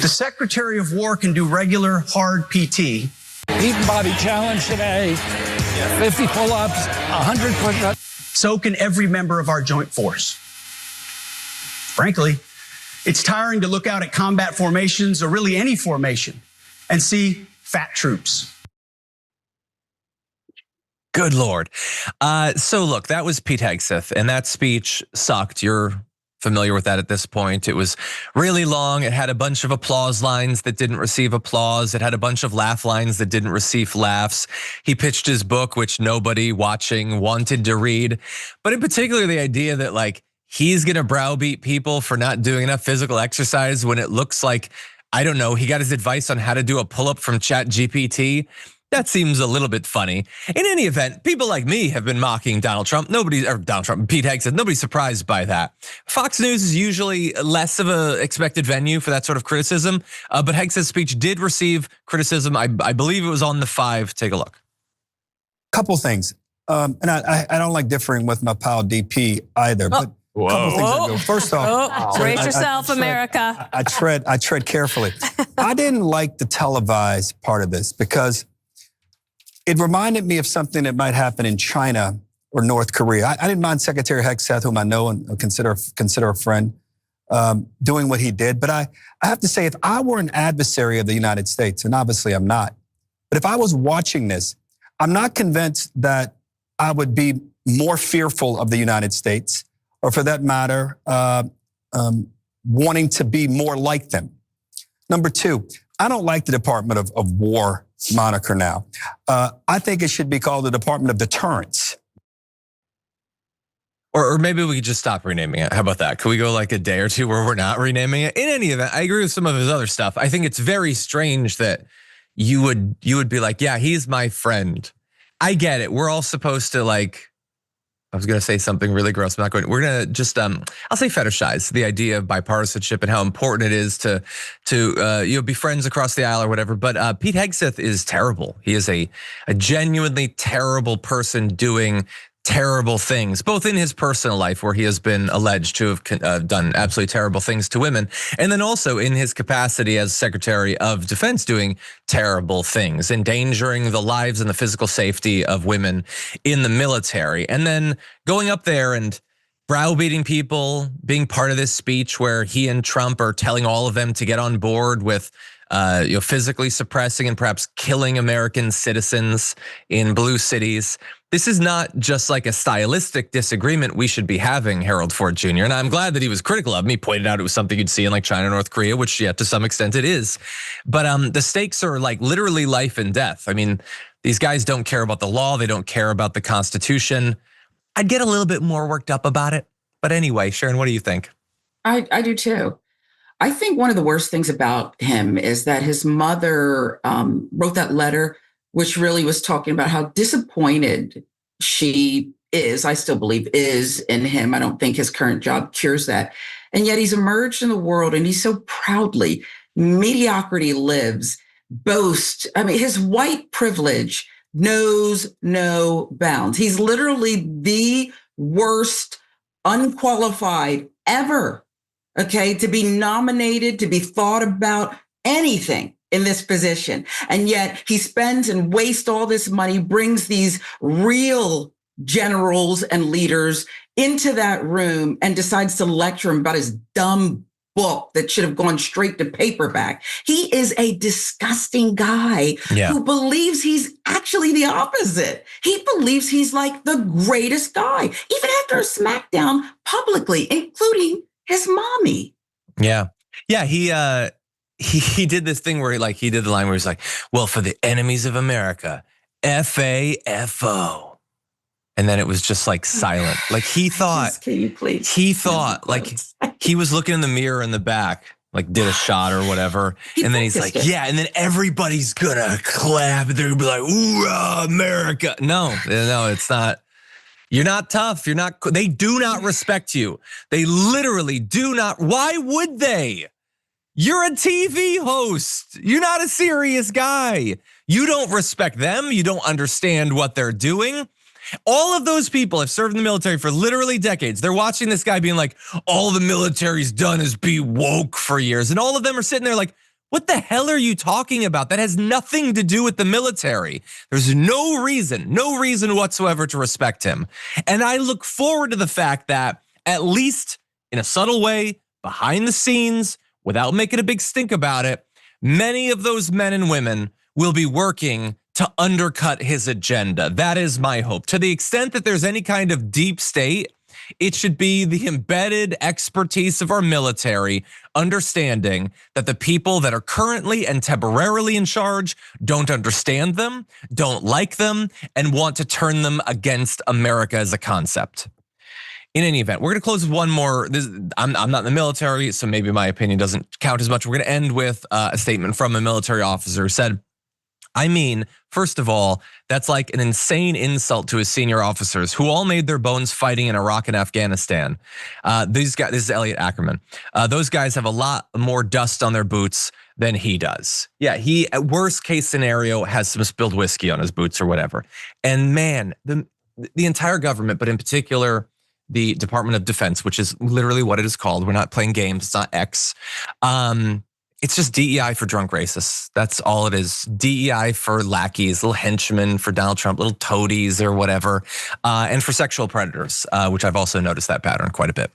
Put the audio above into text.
The Secretary of War can do regular hard PT. Beaten body challenge today. 50 pull-ups, 100 push-ups. So can every member of our joint force. Frankly, it's tiring to look out at combat formations or really any formation and see fat troops. Good Lord. So look, that was Pete Hegseth, and that speech sucked. You're familiar with that at this point. It was really long. It had a bunch of applause lines that didn't receive applause. It had a bunch of laugh lines that didn't receive laughs. He pitched his book, which nobody watching wanted to read. But in particular, the idea that like he's gonna browbeat people for not doing enough physical exercise when it looks like, I don't know, he got his advice on how to do a pull-up from ChatGPT. That seems a little bit funny. In any event, people like me have been mocking Donald Trump. Pete Hegseth, nobody's surprised by that. Fox News is usually less of a expected venue for that sort of criticism, but Hegseth's speech did receive criticism. I believe it was on the 5. Take a look. Couple things, and I don't like differing with my pal DP either, but a couple things I do. First off, brace yourself, America. I tread carefully. I didn't like the televised part of this because it reminded me of something that might happen in China or North Korea. I didn't mind Secretary Hegseth, whom I know and consider a friend, doing what he did. But I have to say, if I were an adversary of the United States, and obviously I'm not, but if I was watching this, I'm not convinced that I would be more fearful of the United States, or for that matter, wanting to be more like them. Number 2, I don't like the Department of War moniker now. I think it should be called the Department of Deterrence. Or maybe we could just stop renaming it. How about that? Could we go like a day or two where we're not renaming it? In any event, I agree with some of his other stuff. I think it's very strange that you would be like, yeah, he's my friend. I get it. We're all supposed to like, I was going to say something really gross. I'm not going to. We're going to just, I'll say fetishize the idea of bipartisanship and how important it is to be friends across the aisle or whatever. But Pete Hegseth is terrible. He is a genuinely terrible person doing terrible things, both in his personal life where he has been alleged to have done absolutely terrible things to women, and then also in his capacity as Secretary of Defense doing terrible things, endangering the lives and the physical safety of women in the military, and then going up there and browbeating people, being part of this speech where he and Trump are telling all of them to get on board with physically suppressing and perhaps killing American citizens in blue cities. This is not just like a stylistic disagreement we should be having, Harold Ford Jr. And I'm glad that he was critical of me, pointed out it was something you'd see in like China, North Korea, which to some extent it is. But the stakes are like literally life and death. I mean, these guys don't care about the law. They don't care about the Constitution. I'd get a little bit more worked up about it. But anyway, Sharon, what do you think? I do too. I think one of the worst things about him is that his mother wrote that letter, which really was talking about how disappointed she is, I still believe is in him. I don't think his current job cures that. And yet he's emerged in the world and he's so proudly, mediocrity lives, boast. I mean, his white privilege knows no bounds. He's literally the worst unqualified ever, okay, to be nominated, to be thought about anything in this position. And yet he spends and wastes all this money, brings these real generals and leaders into that room and decides to lecture him about his dumb book that should have gone straight to paperback. He is a disgusting guy who believes he's actually the opposite. He believes he's like the greatest guy, even after a smackdown publicly, including his mommy. Yeah. He did this thing where he did the line where he's like, well, for the enemies of America, FAFO. And then it was just like silent. Like he thought, Can you please? He thought like he was looking in the mirror in the back, like did a shot or whatever. And then he's like, yeah. And then everybody's gonna clap. They're gonna be like, ooh, America. No, it's not. You're not tough. They do not respect you. They literally do not. Why would they? You're a TV host. You're not a serious guy. You don't respect them. You don't understand what they're doing. All of those people have served in the military for literally decades. They're watching this guy being like, all the military's done is be woke for years. And all of them are sitting there like, What the hell are you talking about? That has nothing to do with the military. There's no reason whatsoever to respect him. And I look forward to the fact that, at least in a subtle way, behind the scenes, without making a big stink about it, many of those men and women will be working to undercut his agenda. That is my hope. To the extent that there's any kind of deep state, it should be the embedded expertise of our military, understanding that the people that are currently and temporarily in charge don't understand them, don't like them, and want to turn them against America as a concept. In any event, we're going to close with one more. I'm not in the military, so maybe my opinion doesn't count as much. We're going to end with a statement from a military officer who said, I mean, first of all, that's like an insane insult to his senior officers who all made their bones fighting in Iraq and Afghanistan. These guys, this is Elliot Ackerman. Those guys have a lot more dust on their boots than he does. Yeah, he, at worst case scenario, has some spilled whiskey on his boots or whatever. And man, the entire government, but in particular, the Department of Defense, which is literally what it is called. We're not playing games. It's not X. It's just DEI for drunk racists. That's all it is. DEI for lackeys, little henchmen for Donald Trump, little toadies or whatever, and for sexual predators, which I've also noticed that pattern quite a bit.